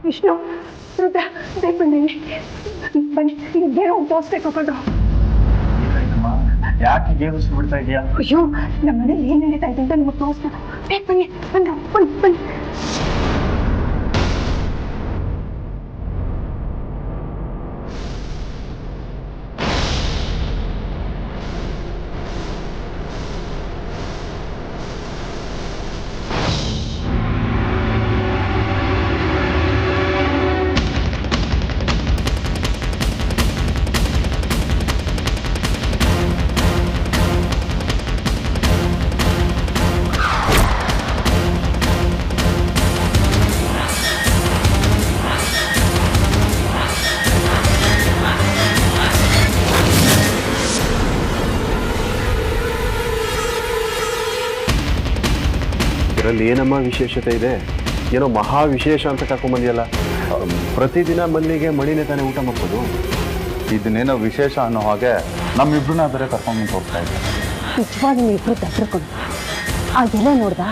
ವಿಷ್ಣು ರುದ್ರ ಬೇಗ ಬನ್ನಿ ಬನ್ನಿ ಏನೋ ತೋರಿಸ್ಬೇಕು ಕಣ್ರು. ಯಾಕೆ ಗೇಮಿಸ್ ಬಿಡ್ತಾ ಇದೆಯಾ? ಅಯ್ಯೋ ನಮ್ಮ ಮನೇಲಿ ಏನ್ ನಡೀತಾ ಇದೆ ಅಂತ ನಿಮಗೆ ತೋರಿಸ್ಬೇಕು. ಬೇಗ ಬನ್ನಿ ಬನ್ನಿ ಬನ್ನಿ ಬನ್ನಿ. ಇದರಲ್ಲಿ ಏನಮ್ಮ ವಿಶೇಷತೆ ಇದೆ? ಏನೋ ಮಹಾ ವಿಶೇಷ ಅಂತ ಕರ್ಕೊಂಬಂದಿಯಲ್ಲ. ಪ್ರತಿದಿನ ಮಲ್ಲಿಗೆ ಮಣಿನೇ ತಾನೇ ಊಟ ಮಾಡ್ಬೋದು. ಇದನ್ನೇನೋ ವಿಶೇಷ ಅನ್ನೋ ಹಾಗೆ ನಮ್ಮಿಬ್ರನ್ನ ಬೇರೆ ಕರ್ಕೊಂಡು ಹೋಗ್ತಾ ಇದ್ದೆ. ನಿಜವಾಗಿ ನೀವಿಬ್ರು ತಪ್ಪಿಕೊಂಡು ಆ ಎಲೆ ನೋಡ್ದ,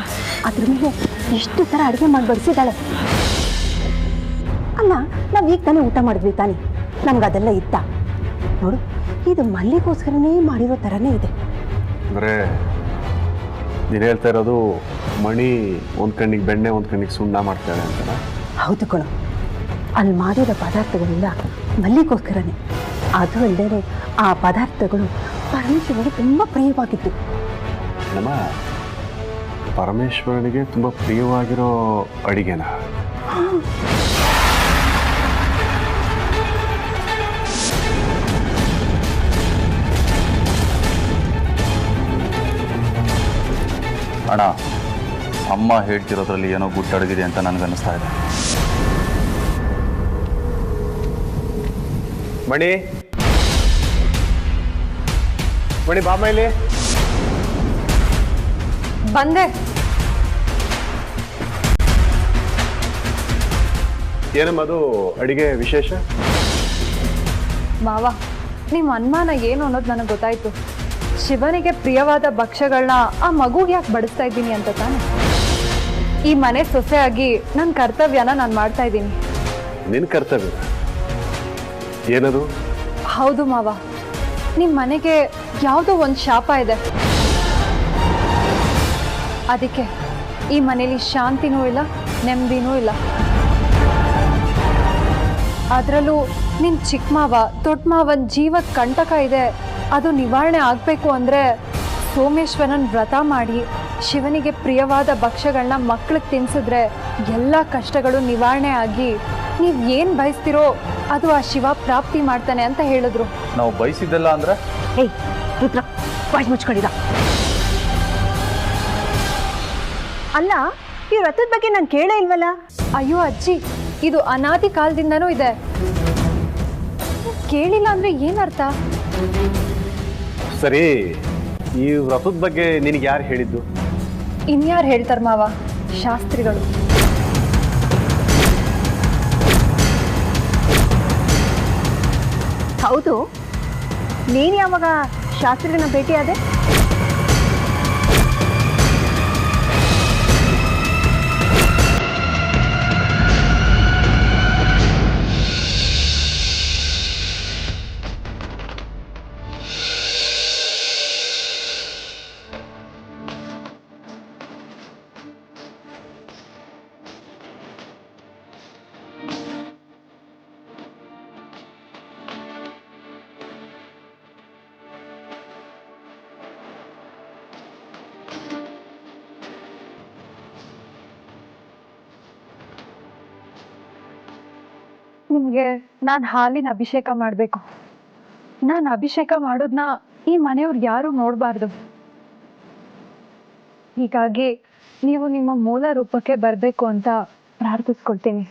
ಅದ್ರ ಮೇಲೆ ಎಷ್ಟು ಥರ ಅಡುಗೆ ಮಾಡಿ ಬಡಿಸಿದ್ದಾಳೆ. ಅಲ್ಲ, ನಾವು ಈಗ ತಾನೇ ಊಟ ಮಾಡಿದ್ವಿ ತಾನೆ, ನಮ್ಗೆ ಅದೆಲ್ಲ ಇತ್ತ ನೋಡು. ಇದು ಮಲ್ಲಿಗೋಸ್ಕರನೇ ಮಾಡಿರೋ ಥರನೇ ಇದೆ. ಅಂದರೆ ನೀನು ಹೇಳ್ತಾ ಇರೋದು ಮಣಿ ಒಂದು ಕಣ್ಣಿಗೆ ಬೆಣ್ಣೆ ಒಂದು ಕಣ್ಣಿಗೆ ಸುಣ್ಣ ಮಾಡ್ತಾಳೆ ಅಂತಾರ? ಹೌದು ಕಣೋ, ಅಲ್ಲಿ ಮಾಡಿರೋ ಪದಾರ್ಥಗಳೆಲ್ಲ ಮಲ್ಲಿಗೋಸ್ಕರನೇ. ಅದು ಅಲ್ಲದೆ ಆ ಪದಾರ್ಥಗಳು ಪರಮೇಶ್ವರನಿಗೆ ತುಂಬ ಪ್ರಿಯವಾಗಿತ್ತು. ನಮ್ಮ ಪರಮೇಶ್ವರನಿಗೆ ತುಂಬ ಪ್ರಿಯವಾಗಿರೋ ಅಡಿಗೆನ? ಅಣ್ಣ, ಅಮ್ಮ ಹೇಳ್ತಿರೋದ್ರಲ್ಲಿ ಏನೋ ಗುಟ್ಟಡಗಿದೆ ಅಂತ ನನಗನ್ನಿಸ್ತಾ ಇದೆ. ಮಣಿ ಮಣಿ ಬಾಮ ಇಲ್ಲಿ ಬಂದೆ. ಏನಮ್ಮ ಅದು ಅಡಿಗೆ ವಿಶೇಷ? ಮಾವ, ನಿಮ್ಮ ಅನುಮಾನ ಏನು ಅನ್ನೋದು ನನಗೆ ಗೊತ್ತಾಯ್ತು. ಶಿವನಿಗೆ ಪ್ರಿಯವಾದ ಭಕ್ಷ್ಯಗಳನ್ನ ಆ ಮಗುಗೆ ಯಾಕೆ ಬಡಿಸ್ತಾ ಇದ್ದೀನಿ ಅಂತ ತಾನೆ. ಈ ಮನೆ ಸೊಸೆಯಾಗಿ ನನ್ನ ಕರ್ತವ್ಯನ ನಾನು ಮಾಡ್ತಾ ಇದ್ದೀನಿ. ನಿನ್ನ ಕರ್ತವ್ಯ ಏನದು? ಹೌದು ಮಾವ, ನಿಮ್ಮ ಮನೆಗೆ ಯಾವುದೋ ಒಂದು ಶಾಪ ಇದೆ. ಅದಕ್ಕೆ ಈ ಮನೇಲಿ ಶಾಂತಿನೂ ಇಲ್ಲ, ನೆಮ್ಮದಿನೂ ಇಲ್ಲ. ಅದರಲ್ಲೂ ನಿನ್ನ ಚಿಕ್ಕ ಮಾವ ದೊಡ್ಡ ಮಾವನ ಜೀವದ ಕಂಟಕ ಇದೆ. ಅದು ನಿವಾರಣೆ ಆಗಬೇಕು ಅಂದರೆ ಸೋಮೇಶ್ವರನ ವ್ರತ ಮಾಡಿ ಶಿವನಿಗೆ ಪ್ರಿಯವಾದ ಭಕ್ಷ್ಯಗಳನ್ನ ಮಕ್ಕಳಿಗೆ ತಿನ್ಸಿದ್ರೆ ಎಲ್ಲ ಕಷ್ಟಗಳು ನಿವಾರಣೆ ಆಗಿ ನೀವು ಏನು ಬಯಸ್ತಿರೋ ಅದು ಆ ಶಿವ ಪ್ರಾಪ್ತಿ ಮಾಡ್ತಾನೆ ಅಂತ ಹೇಳಿದ್ರು. ನಾವು ಬಯಸಿದ್ದೆಲ್ಲ ಅಂದ್ರೆ? ಏಯ್ ರುದ್ರ, ಬಾಯಿ ಮುಚ್ಕೊಂಡಿದ. ಅಲ್ಲ, ಈ ವ್ರತದ ಬಗ್ಗೆ ನಾನು ಕೇಳೇ ಇಲ್ವಲ್ಲ. ಅಯ್ಯೋ ಅಜ್ಜಿ, ಇದು ಅನಾದಿ ಕಾಲದಿಂದನೂ ಇದೆ. ಕೇಳಿಲ್ಲ ಅಂದ್ರೆ ಏನರ್ಥ? ಸರಿ, ಈ ವ್ರತದ ಬಗ್ಗೆ ನಿನಗೆ ಯಾರು ಹೇಳಿದ್ದು? ಇನ್ಯಾರು ಹೇಳ್ತಾರೆ ಮಾವ? ಶಾಸ್ತ್ರಿಗಳು. ಹೌದು, ನೀನು ಯಾವಾಗ ಶಾಸ್ತ್ರಿಗಳನ್ನ ಭೇಟಿಯಾದೆ? ನಿಮಗೆ ನಾನು ಹಾಲಿನ ಅಭಿಷೇಕ ಮಾಡಬೇಕು. ನಾನು ಅಭಿಷೇಕ ಮಾಡೋದನ್ನ ಈ ಮನೆಯವ್ರು ಯಾರು ನೋಡಬಾರ್ದು. ಹೀಗಾಗಿ ನೀವು ನಿಮ್ಮ ಮೂಲ ರೂಪಕ್ಕೆ ಬರಬೇಕು ಅಂತ ಪ್ರಾರ್ಥಿಸ್ಕೊಳ್ತೀನಿ.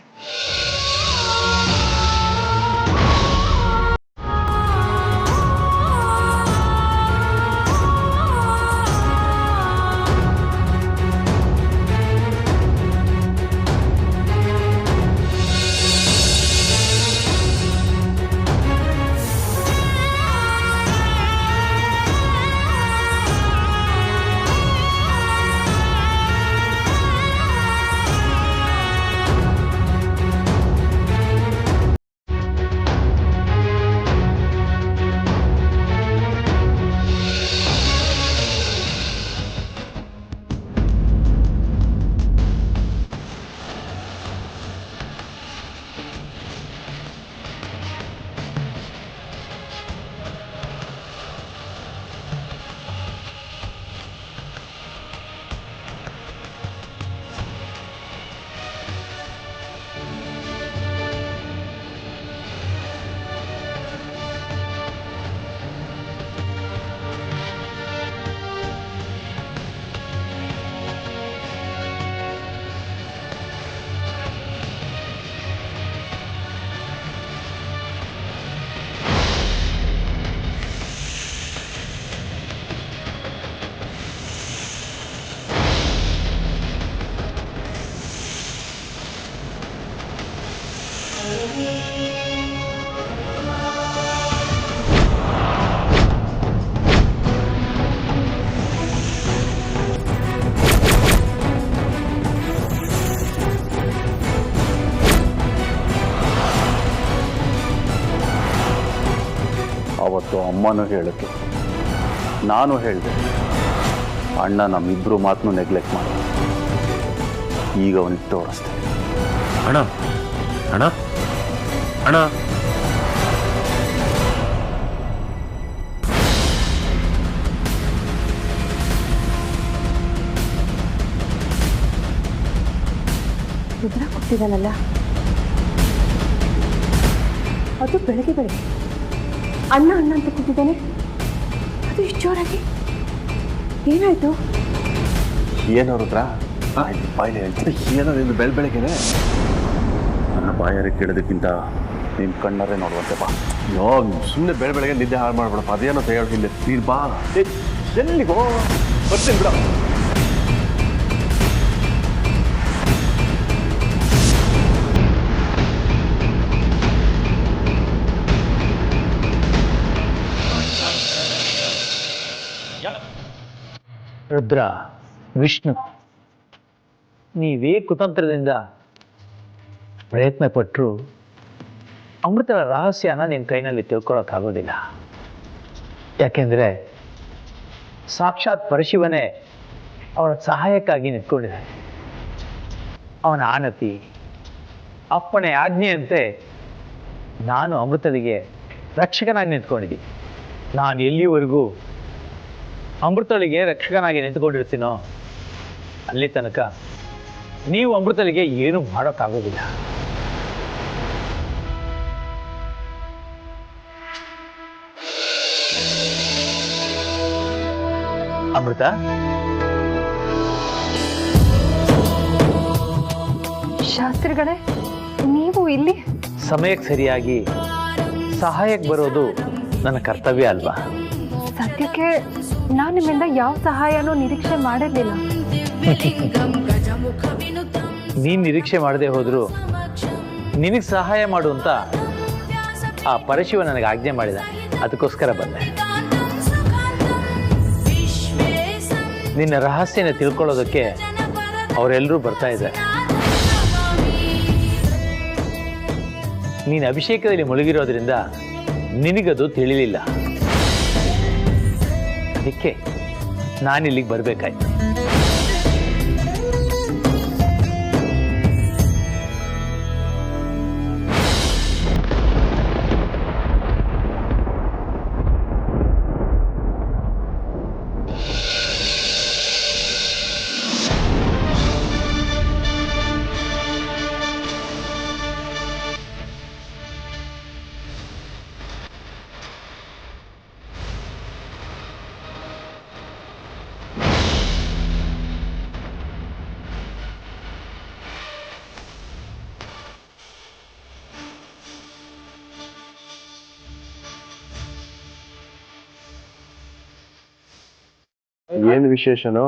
ಆವತ್ತು ಅಮ್ಮನೂ ಹೇಳಿದ್ರು, ನಾನು ಹೇಳಿದೆ. ಅಣ್ಣ ನಮ್ಮಿಬ್ರು ಮಾತನ್ನು ನೆಗ್ಲೆಕ್ಟ್ ಮಾಡ. ಈಗ ಅವನಿಗೆ ತೋರಿಸ್ತೆ. ಅಣ್ಣ ಅಣ್ಣ ಅಣ್ಣ ರುದ್ರ ಕೊಟ್ಟಿದ್ದಾನಲ್ಲ, ಅದು ಬೆಳಗ್ಗೆ ಬೆಳಗ್ಗೆ ಅಣ್ಣ ಅಣ್ಣ ಅಂತ ಕೂತಿದ್ದಾನೆ. ಅದು ಇಷ್ಟು ಜೋರಾಗಿ ಏನಾಯ್ತು? ಏನೋ ರುದ್ರ ಬಾಯಿಲೆ ಹೇಳ್ತೀನಿ. ಏನೋ ನಿಂದು ಬೆಳಗ್ಗೆನೆ ನನ್ನ ಬಾಯಾರಿ ಕೇಳೋದಕ್ಕಿಂತ ನಿನ್ನ ಕಣ್ಣರೇ ನೋಡುವಂತೆ ಬಾ. ಅಯ್ಯೋ ಸುಮ್ಮನೆ ಬೆಳಗ್ಗೆ ನಿದ್ದೆ ಹಾಳು ಮಾಡ್ಬಿಡಪ್ಪ. ಅದೇನೋ ಹೇಳ್ತಿಲ್ಲ. ನೀನು ಬಾ. ಎಲ್ಲಿಗೋ ಬರ್ತೀನಿ ಬಿಡ. ರುದ್ರ, ವಿಷ್ಣು, ನೀವೇ ಕುತಂತ್ರದಿಂದ ಪ್ರಯತ್ನ ಪಟ್ಟರು ಅಮೃತಳ ರಹಸ್ಯನ ನಿನ್ನ ಕೈನಲ್ಲಿ ತಿಳ್ಕೊಳ್ಳೋಕ್ಕಾಗೋದಿಲ್ಲ. ಯಾಕೆಂದರೆ ಸಾಕ್ಷಾತ್ ಪರಶಿವನೇ ಅವನ ಸಹಾಯಕ್ಕಾಗಿ ನಿಂತ್ಕೊಂಡಿದ್ದಾನೆ. ಅವನ ಆನತಿ ಅಪ್ಪಣೆ ಆಜ್ಞೆಯಂತೆ ನಾನು ಅಮೃತಳಿಗೆ ರಕ್ಷಕನಾಗಿ ನಿಂತ್ಕೊಂಡಿದ್ದೀನಿ. ನಾನು ಎಲ್ಲಿವರೆಗೂ ಅಮೃತಳಿಗೆ ರಕ್ಷಕನಾಗಿ ನಿಂತ್ಕೊಂಡಿರ್ತೀನೋ ಅಲ್ಲಿ ತನಕ ನೀವು ಅಮೃತಳಿಗೆ ಏನು ಮಾಡೋಕ್ಕಾಗೋದಿಲ್ಲ. ಅಮೃತ, ಶಾಸ್ತ್ರಿಗಳೇ, ನೀವು ಇಲ್ಲಿ? ಸಮಯಕ್ಕೆ ಸರಿಯಾಗಿ ಸಹಾಯಕ್ಕೆ ಬರೋದು ನನ್ನ ಕರ್ತವ್ಯ ಅಲ್ವಾ? ಸದ್ಯಕ್ಕೆ ನಾನು ನಿಮ್ಮಿಂದ ಯಾವ ಸಹಾಯನೂ ನಿರೀಕ್ಷೆ ಮಾಡಿರಲಿಲ್ಲ. ನೀನು ನಿರೀಕ್ಷೆ ಮಾಡದೆ ಹೋದ್ರು ನಿನಗೆ ಸಹಾಯ ಮಾಡು ಅಂತ ಆ ಪರಶಿವ ನನಗೆ ಆಜ್ಞೆ ಮಾಡಿದ. ಅದಕ್ಕೋಸ್ಕರ ಬಂದೆ. ನಿನ್ನ ರಹಸ್ಯನ ತಿಳ್ಕೊಳ್ಳೋದಕ್ಕೆ ಅವರೆಲ್ಲರೂ ಬರ್ತಾ ಇದ್ದಾರೆ. ನೀನು ಅಭಿಷೇಕದಲ್ಲಿ ಮುಳುಗಿರೋದ್ರಿಂದ ನಿನಗದು ತಿಳಿಲಿಲ್ಲ. ಅದಕ್ಕೆ ನಾನಿಲ್ಲಿಗೆ ಬರಬೇಕಾಯ್ತು. ಏನು ವಿಶೇಷನೋ?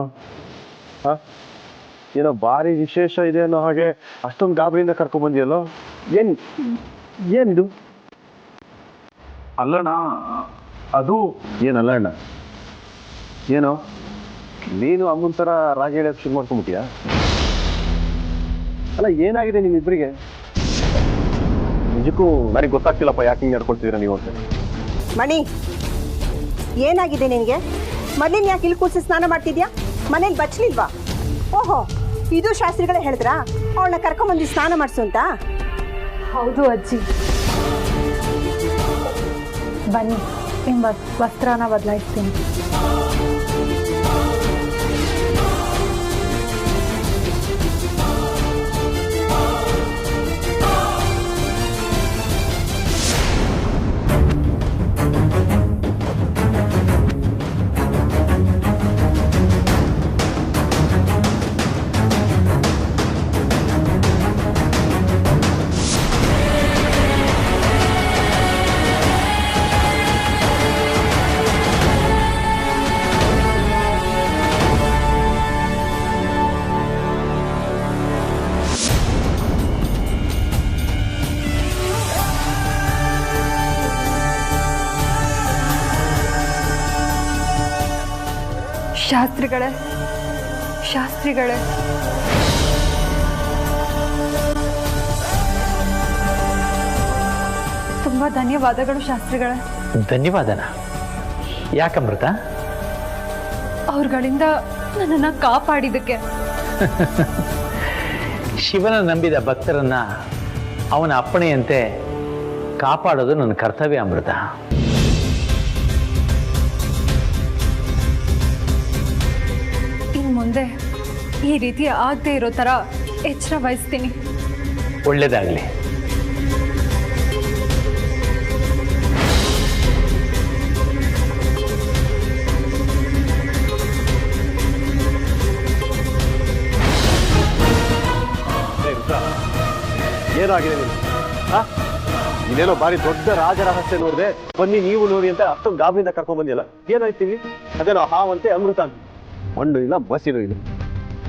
ಏನೋ ಭಾರಿ ವಿಶೇಷ ಇದೆ ಅನ್ನೋ ಹಾಗೆ ಅಷ್ಟೊಂದು ಗಾಬರಿಯಿಂದ ಕರ್ಕೊಂಡ್ಬಂದಿಯಲ್ಲೋ? ಏನಿದು? ಅಲ್ಲಣ್ಣ, ಅದು ಏನಲ್ಲ ಅಣ್ಣ, ಏನೋ ನೀನು ಅಮ್ಮನ ಥರ ರಾಗಿ ಹೇಳೋಕೆ ಶುರು ಮಾಡ್ಕೊಂಬಿಟ್ಟಿಯಾ? ಅಲ್ಲ, ಏನಾಗಿದೆ ನಿಮ್ಮಿಬ್ಬರಿಗೆ? ನಿಜಕ್ಕೂ ನನಗೆ ಗೊತ್ತಾಗ್ತಿಲ್ಲಪ್ಪ ಯಾಕೆ ಹಿಂಗೆ ನಡ್ಕೊಳ್ತಿದ್ದೀರಾ ನೀವು ಅಂತ. ಮಣಿ, ಏನಾಗಿದೆ ನಿನಗೆ? ಮೊದಲಿನ ಯಾಕೆ ಇಲ್ಲಿ ಕೂರಿಸಿ ಸ್ನಾನ ಮಾಡ್ತಿದ್ಯಾ? ಮನೇಲಿ ಬಚ್ಚಲಿಲ್ವಾ? ಓಹೋ, ಇದು ಶಾಸ್ತ್ರಿಗಳೇ ಹೇಳಿದ್ರಾ ಅವಳನ್ನ ಕರ್ಕೊಂಬಂದು ಸ್ನಾನ ಮಾಡಿಸು ಅಂತ? ಹೌದು ಅಜ್ಜಿ. ಬನ್ನಿ, ನಿಮ್ಮ ವಸ್ತ್ರನ ಬದಲಾಯಿಸ್ತೀನಿ. ಶಾಸ್ತ್ರಿಗಳೇ, ತುಂಬ ಧನ್ಯವಾದಗಳು ಶಾಸ್ತ್ರಿಗಳೇ. ಧನ್ಯವಾದನ? ಯಾಕಮೃತ? ಅವ್ರಗಳಿಂದ ನನ್ನನ್ನು ಕಾಪಾಡಿದ್ದಕ್ಕೆ. ಶಿವನ ನಂಬಿದ ಭಕ್ತರನ್ನ ಅವನ ಅಪ್ಪಣೆಯಂತೆ ಕಾಪಾಡೋದು ನನ್ನ ಕರ್ತವ್ಯ ಅಮೃತ. ಇನ್ನು ಮುಂದೆ ಈ ರೀತಿ ಆಗದೆ ಇರೋ ಥರ ಎಚ್ಚರ ವಹಿಸ್ತೀನಿ. ಒಳ್ಳೇದಾಗಲಿ. ಏನಾಗಿದೆ ನಿಮ್ಗೆ? ಇದೇನೋ ಬಾರಿ ದೊಡ್ಡ ರಾಜರಹಸ್ಯ ನೋಡಿದೆ, ಬನ್ನಿ ನೀವು ನೋಡಿ ಅಂತ ಅಷ್ಟೊಂದು ಗಾಬರಿಯಿಂದ ಕರ್ಕೊಂಡ್ ಬಂದಿಲ್ಲ. ಏನಾಯ್ತೀವಿ? ಅದೇನೋ ಹಾವಂತೆ ಅಮೃತ ಅಂತ. ಮಣ್ಣು ಇಲ್ಲ, ಬಸ್ಸಿನೂ ಇಲ್ಲ,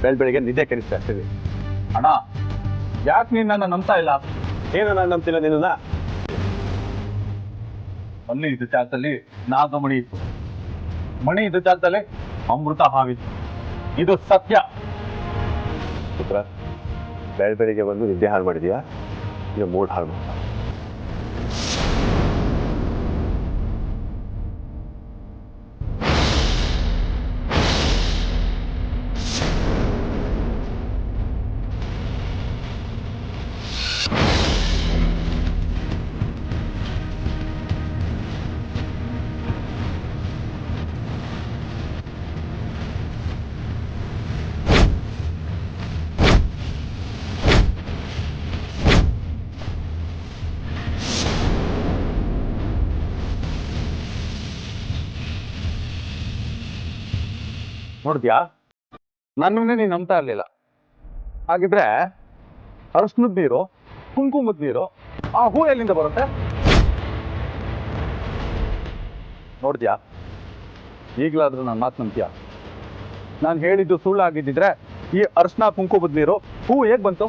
ಬೆಳಗ್ಗೆ ನಿದ್ದೆ ಕೆಡಿಸ್ತಾ ಇರ್ತೀವಿ. ಅಣ್ಣ, ಯಾಕೆ ನೀನು ನನ್ನ ನಂಬ್ತಾ ಇಲ್ಲ? ಏನೋ ನಾನು ನಂಬ್ತಿಲ್ಲ ನಿನ್ನ. ಅಲ್ಲಿ ಇದ್ದ ಜಾಗದಲ್ಲಿ ನಾಗಮಣಿ ಇತ್ತು, ಮಣಿ ಇದ್ದ ಜಾಗದಲ್ಲಿ ಅಮೃತ ಹಾವಿತ್ತು. ಇದು ಸತ್ಯ. ಪುತ್ರ, ಬೆಳಗ್ಗೆ ಬಂದು ನಿದ್ದೆ ಹಾಳು ಮಾಡಿದ್ಯಾ? ಈಗ ಮೂಡ್ ಹಾಳು ಮಾಡ್ತಾ. ನೋಡಿದ್ಯಾ, ನನ್ನನ್ನೇ ನೀನು ನಂಬ್ತಾ ಇರ್ಲಿಲ್ಲ. ಹಾಗಿದ್ರೆ ಅರಶಿನದ ನೀರು, ಕುಂಕುಮದ ನೀರು, ಆ ಹೂ ಎಲ್ಲಿಂದ ಬರುತ್ತೆ? ನೋಡಿದ್ಯಾ, ಈಗಲಾದ್ರೂ ನನ್ನ ಮಾತು ನಂಬ್ತೀಯ? ನಾನು ಹೇಳಿದ್ದು ಸುಳ್ಳಾಗಿದ್ದಿದ್ರೆ ಈ ಅರಶಿನ, ಕುಂಕುಮದ ನೀರು, ಹೂ ಹೇಗೆ ಬಂತು?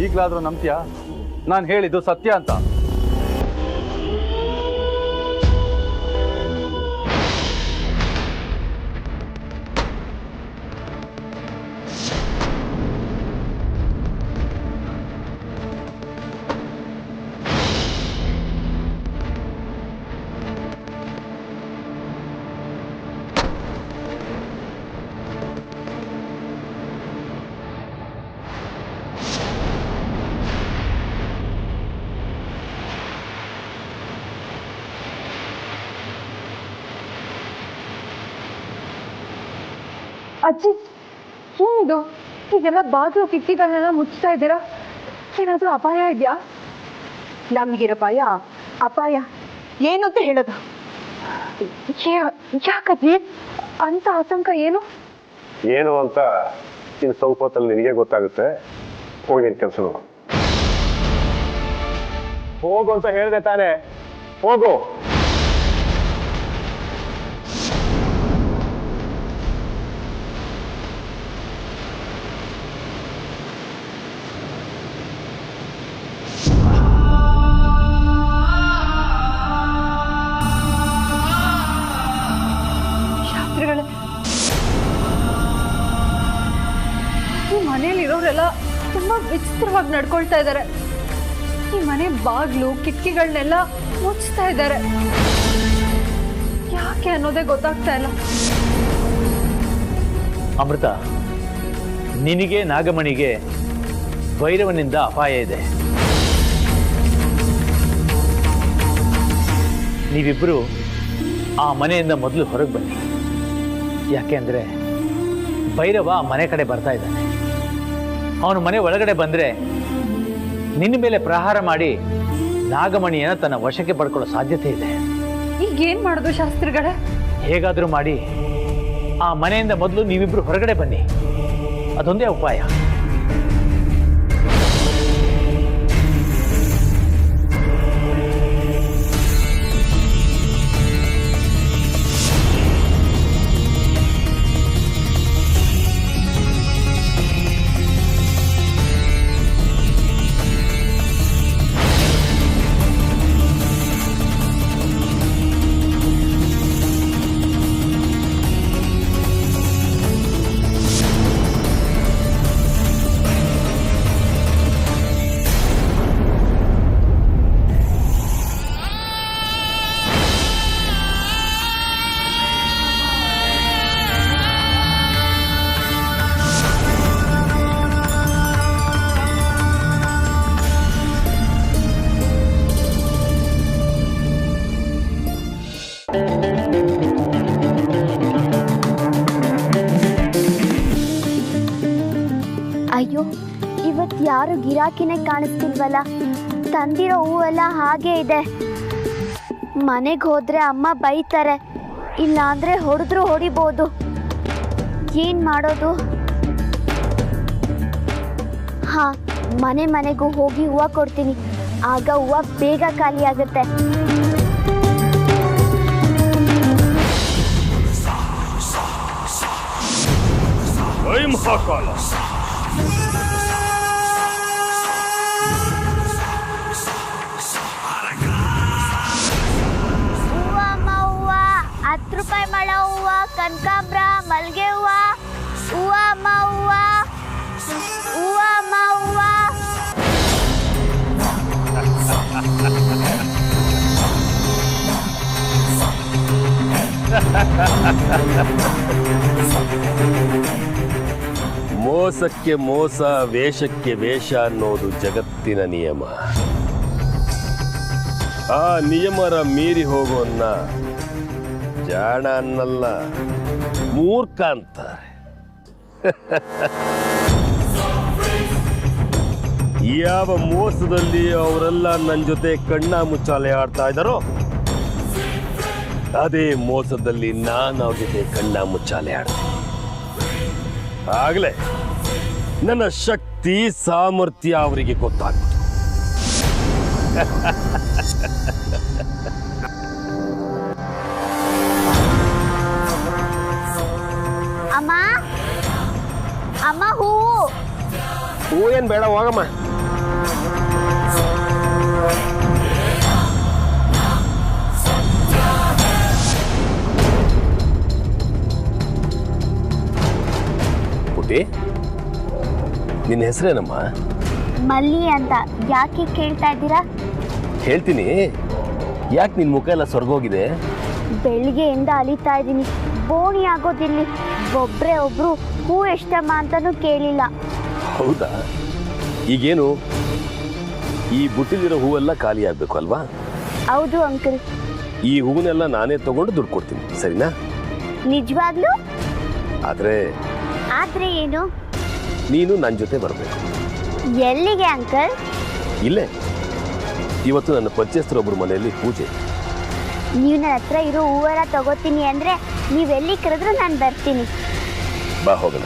ಈಗಲಾದ್ರೂ ನಂಬ್ತೀಯಾ ನಾನು ಹೇಳಿದ್ದು ಸತ್ಯ ಅಂತ? ಅಜ್ಜಿ, ಏನಿದು? ಈಗೆಲ್ಲ ಬಾಗಿಲು ಕಿಟಕಿಗಳನ್ನೆಲ್ಲ ಮುಚ್ತಾ ಇದ್ದೀರಾ? ಏನಾದರೂ ಅಪಾಯ ಇದೆಯಾ? ನಮಗಿರೋ ಭಯ ಅಪಾಯ ಏನು ಅಂತ ಹೇಳೋದು? ಯಾಕಜ್ಜಿ ಅಂತ ಆತಂಕ? ಏನು ಏನು ಅಂತ ಇನ್ನು ಸ್ವಲ್ಪ ಹೊತ್ತಲ್ಲಿ ನಿನಗೆ ಗೊತ್ತಾಗುತ್ತೆ. ಹೋಗಿ ನಿನ್ ಕೆಲಸ ನೋಡು. ಹೋಗು ಅಂತ ಹೇಳಿದೆ ತಾನೆ, ಹೋಗು. ಈ ಮನೆಯಲ್ಲಿರೋರೆಲ್ಲ ತುಂಬಾ ವಿಚಿತ್ರವಾಗಿ ನಡ್ಕೊಳ್ತಾ ಇದ್ದಾರೆ. ಈ ಮನೆ ಬಾಗ್ಲು ಕಿಟಕಿಗಳನ್ನೆಲ್ಲ ಮುಚ್ತಾ ಇದ್ದಾರೆ. ಯಾಕೆ ಅನ್ನೋದೇ ಗೊತ್ತಾಗ್ತಾ ಇಲ್ಲ. ಅಮೃತ, ನಿನಗೆ ನಾಗಮಣಿಗೆ ಭೈರವನಿಂದ ಅಪಾಯ ಇದೆ. ನೀವಿಬ್ಬರು ಆ ಮನೆಯಿಂದ ಮೊದಲು ಹೊರಗೆ ಬನ್ನಿ. ಯಾಕೆ ಅಂದರೆ ಭೈರವ ಆ ಮನೆ ಕಡೆ ಬರ್ತಾ ಇದ್ದಾನೆ. ಅವನು ಮನೆ ಒಳಗಡೆ ಬಂದರೆ ನಿನ್ನ ಮೇಲೆ ಪ್ರಹಾರ ಮಾಡಿ ನಾಗಮಣಿಯನ್ನು ತನ್ನ ವಶಕ್ಕೆ ಪಡ್ಕೊಳ್ಳೋ ಸಾಧ್ಯತೆ ಇದೆ. ಈಗ ಏನ್ ಮಾಡೋದು ಶಾಸ್ತ್ರಿಗಳೇ? ಹೇಗಾದರೂ ಮಾಡಿ ಆ ಮನೆಯಿಂದ ಮೊದಲು ನೀವಿಬ್ರು ಹೊರಗಡೆ ಬನ್ನಿ. ಅದೊಂದೇ ಉಪಾಯ. ಯಾರು ಗಿರಾಕಿನೇ ಕಾಣಿಸ್ತಿಲ್ವಲ್ಲ. ತಂದಿರೋ ಹೂವೆಲ್ಲ ಹಾಗೆ ಇದೆ. ಮನೆಗೆ ಹೋದ್ರೆ ಅಮ್ಮ ಬೈತಾರೆ, ಇಲ್ಲಾಂದ್ರೆ ಹೊಡೆದ್ರು ಹೊಡಿಬೋದು. ಏನ್ ಮಾಡೋದು? ಹಾ, ಮನೆಗೂ ಹೋಗಿ ಹೂವು ಕೊಡ್ತೀನಿ. ಆಗ ಹೂವು ಬೇಗ ಖಾಲಿ ಆಗುತ್ತೆ. ಹೂವ ಅಮ್ಮ, ಹೂವ 10 ರೂಪಾಯಿ ಮಳ ಹೂವ, ಕನಕಾಂಬ್ರ, ಮಲ್ಗೆ ಹೂವ. ಹೂವ ಅಮ್ಮ, ಹೂವ. ಹೂವ ಅಮ್ಮ, ಹೂವ. ಮೋಸಕ್ಕೆ ಮೋಸ, ವೇಷಕ್ಕೆ ವೇಷ ಅನ್ನೋದು ಜಗತ್ತಿನ ನಿಯಮ. ಆ ನಿಯಮರ ಮೀರಿ ಹೋಗೋನ್ನ ಜಾಣ ಅನ್ನಲ್ಲ, ಮೂರ್ಖ ಅಂತಾರೆ. ಯಾವ ಮೋಸದಲ್ಲಿ ಅವರೆಲ್ಲ ನನ್ನ ಜೊತೆ ಕಣ್ಣ ಮುಚ್ಚಾಲೆ ಆಡ್ತಾ ಇದ್ದಾರೋ ಅದೇ ಮೋಸದಲ್ಲಿ ನಾನು ಅವ್ರ ಜೊತೆ ಕಣ್ಣ ಮುಚ್ಚಾಲೆ ಆಡ್ತೀನಿ. ಆಗ್ಲೇ ನನ್ನ ಶಕ್ತಿ ಸಾಮರ್ಥ್ಯ ಅವರಿಗೆ ಗೊತ್ತಾಗ್ತದೆ. ಅಮ್ಮ, ಅಮ್ಮ, ಹೂವು. ಹೂ ಏನ್ ಬೇಡ, ಹೋಗಮ್ಮ. ಪುಟಿ, ನಿನ್ನ ಹೆಸರೇನಮ್ಮ? ಮಲ್ಲಿ ಅಂತ. ಯಾಕೆ ಕೇಳ್ತಾ ಇದ್ದೀರಾ? ಹೇಳ್ತೀನಿ. ಯಾಕೆ ನಿನ್ ಮುಖ ಎಲ್ಲ ಸೊರ್ಗೋಗಿದೆ? ಬೆಳಿಗ್ಗೆಯಿಂದ ಅಲಿತಾ ಇದ್ದೀನಿ, ಬೋಣಿ ಆಗೋದಿಲ್ಲಿ. ಒಬ್ರು ಹೂ ಎಷ್ಟಮ್ಮ ಅಂತಾನೂ ಕೇಳಿಲ್ಲ. ಹೌದಾ? ಈಗೇನು ಈ ಬುಟ್ಟಿಲಿರೋ ಹೂವೆಲ್ಲ ಖಾಲಿ ಆಗ್ಬೇಕು ಅಲ್ವಾ? ಹೌದು ಅಂಕಲ್. ಈ ಹೂವನ್ನೆಲ್ಲ ನಾನೇ ತಗೊಂಡು ದುಡ್ಡು ಕೊಡ್ತೀನಿ, ಸರಿನಾ? ನಿಜವಾಗ್ಲೂ? ಆದ್ರೆ ಏನು? ನೀನು ನನ್ನ ಜೊತೆ ಬರಬೇಕು. ಎಲ್ಲಿಗೆ ಅಂಕಲ್? ಇಲ್ಲೇ ಇವತ್ತು ನನ್ನ ಪರಿಚಯಸ್ಥರೊಬ್ಬರ ಮನೆಯಲ್ಲಿ ಪೂಜೆ. ನೀವು ನನ್ನ ಹತ್ರ ಇರೋ ಹೂವೆಲ್ಲ ತಗೋತೀನಿ ಅಂದ್ರೆ ನೀವೆಲ್ಲಿ ಕರೆದ್ರೂ ನಾನು ಬರ್ತೀನಿ. ಬಾ ಹೋಗೋಣ.